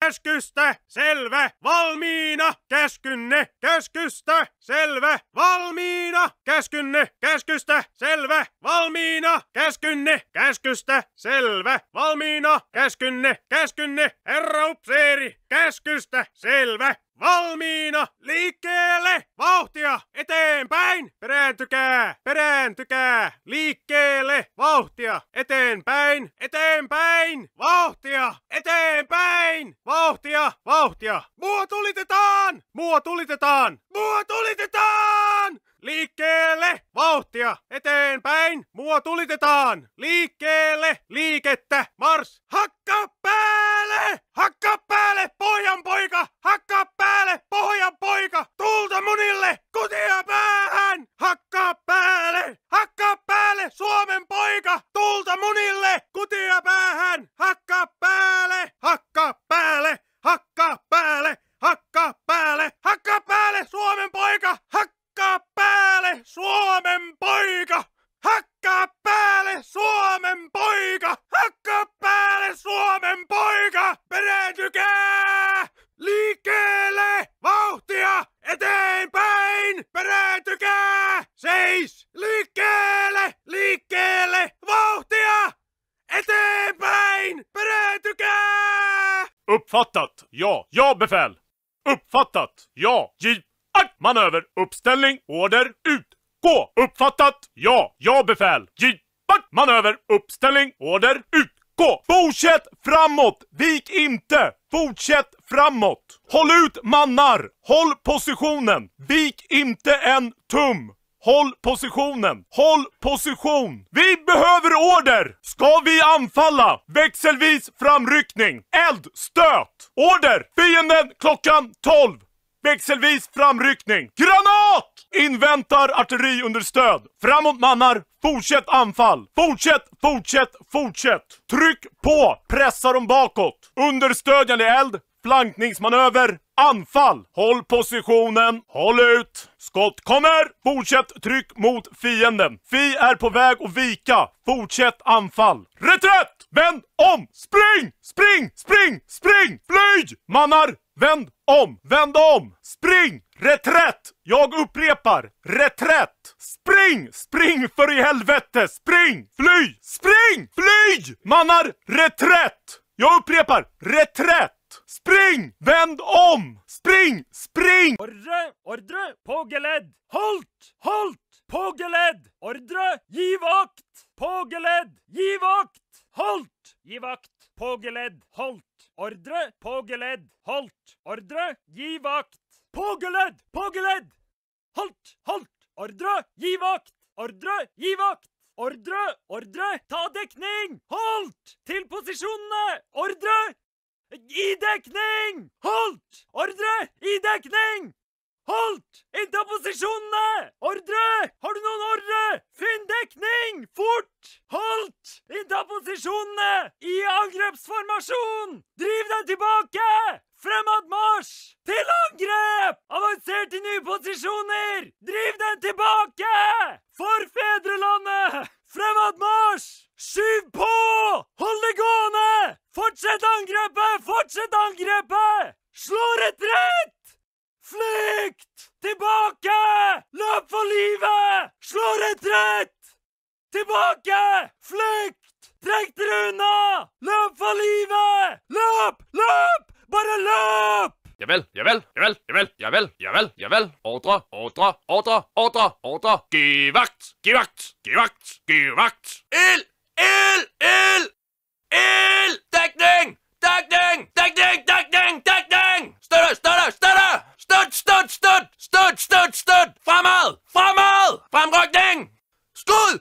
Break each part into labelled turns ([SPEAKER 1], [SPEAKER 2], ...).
[SPEAKER 1] Käskystä, selvä, valmiina, käskynne, käskystä, selvä, valmiina, käskynne, käskystä, selvä, valmiina, käskynne, käskystä, selvä, valmiina, käskynne, herra upseeri, käskystä, selvä, valmiina, liikkeelle, vauhtia, eteenpäin, perääntykää, liikkeelle, vauhtia, eteenpäin, vauhtia, eteenpäin, vauhtia, mua tulitetaan, liikkeelle, vauhtia, eteenpäin, mua tulitetaan, liikkeelle, liikettä, mars, hakkaa päälle, pohjanpoika, hakkaa päälle, pohjanpoika, tulta munille, kutia päähän, hakkaa päälle, Suomen poika, tulta munille, kutia päähän, hakkaa päälle, Suomen poika, hakkaa päälle, Suomen poika, hakkaa päälle, Suomen poika, hakkaa päälle, Suomen poika, perääntykää, liikkeelle, vauhtia, eteenpäin, perääntykää, seis, liikkeelle, vauhtia, eteenpäin, perääntykää.
[SPEAKER 2] Uppfattat, ja befäl. Uppfattat, ja, manöver, uppställning, order, ut, gå. Uppfattat, ja befäl, manöver, uppställning, order, ut, gå. Fortsätt framåt, vik inte, fortsätt framåt. Håll ut mannar, håll positionen, vik inte en tum. Håll positionen, håll position. Vi behöver order. Ska vi anfalla? Växelvis framryckning. Eld, stöt. Order. Fienden klockan 12. Växelvis framryckning. Granat! Inväntar artilleriunderstöd. Framåt mannar. Fortsätt anfall. Fortsätt. Tryck på. Pressa dem bakåt. Understödjande eld. Flankningsmanöver. Anfall. Håll positionen. Håll ut. Skott kommer. Fortsätt tryck mot fienden. Fi är på väg att vika. Fortsätt anfall. Reträtt! Vänd om! Spring! Flyg! Mannar! Vänd om! Spring! Reträtt! Jag upprepar. Reträtt! Spring för i helvete! Spring! Fly! Mannar! Reträtt! Jag upprepar. Reträtt! Spring! Vänd om! Spring!
[SPEAKER 3] Ordre! Pågeledd! Halt! Pågeledd! Ordre! Gi vakt! Pågeledd! Gi vakt! Halt! Gi vakt! Pågeledd! Halt! Ordre! Pågeledd! Halt! Ordre! Gi vakt! Pågeledd! Halt! Ordre! Gi vakt! Gi vakt! Ordre! Ta dekning! Halt! Til posisjonene! Ordre! I dekning! Halt! Ordre! I dekning! Halt! Innta posisjonene! Ordre! Har du noen ordre? Finn dekning! Fort! Halt! Innta posisjonene! I angrepsformasjon! Driv deg tilbake! Fremad marsj! Til angrep! Avanser til nye posisjoner! Driv deg tilbake! For fedrelandet! Fremad marsj! Skyv på! Hold det gående! Fortsett angrepet! Slå retrett! Flykt! Tilbake! Løp for livet! Slå retrett! Tilbake! Flykt! Trekk dere unna! Løp for livet! Løp! Bare løp!
[SPEAKER 2] Javel. Ordre. Giv vakt. Ild! Dekning! Støt! Fremad! Fremrykning! Skud!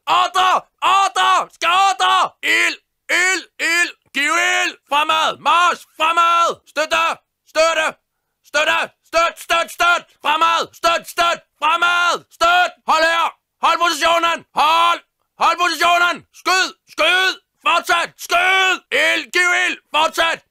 [SPEAKER 2] Ordre! Ild! Giv ild! Fremad! Marsch! Fremad! Støt! Fremad! Støt! Fremad! Støt! Hold her! Hold positionen! Hold positionen! Skyd! Fortsæt! Skyd! Ild! Giv ild! Fortsæt!